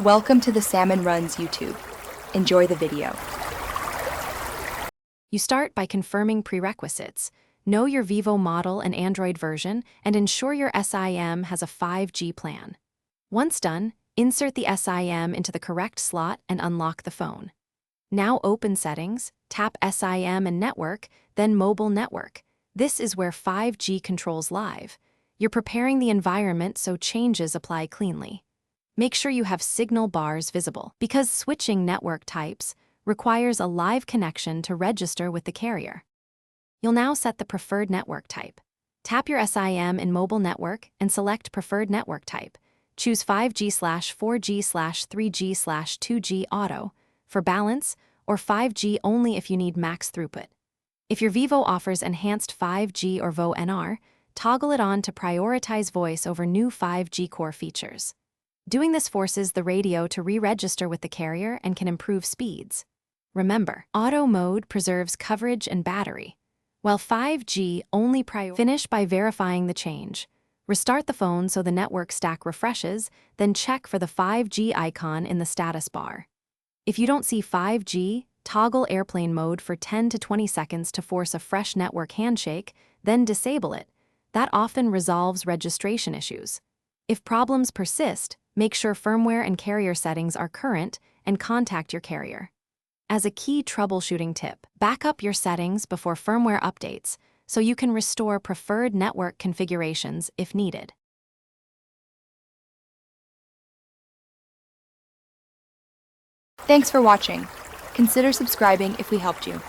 Welcome to the Salmon Runs YouTube. Enjoy the video. You start by confirming prerequisites. Know your Vivo model and Android version, and ensure your SIM has a 5G plan. Once done, insert the SIM into the correct slot and unlock the phone. Now open Settings, tap SIM and Network, then Mobile Network. This is where 5G controls live. You're preparing the environment so changes apply cleanly. Make sure you have signal bars visible, because switching network types requires a live connection to register with the carrier. You'll now set the preferred network type. Tap your SIM in Mobile Network and select Preferred Network Type. Choose 5G/4G/3G/2G Auto for balance, or 5G only if you need max throughput. If your Vivo offers enhanced 5G or VO NR, toggle it on to prioritize voice over new 5G core features. Doing this forces the radio to re-register with the carrier and can improve speeds. Remember, auto mode preserves coverage and battery, while 5G only finish by verifying the change. Restart the phone so the network stack refreshes, then check for the 5G icon in the status bar. If you don't see 5G, toggle airplane mode for 10 to 20 seconds to force a fresh network handshake, then disable it. That often resolves registration issues. If problems persist, make sure firmware and carrier settings are current and contact your carrier. As a key troubleshooting tip, back up your settings before firmware updates so you can restore preferred network configurations if needed. Thanks for watching. Consider subscribing if we helped you.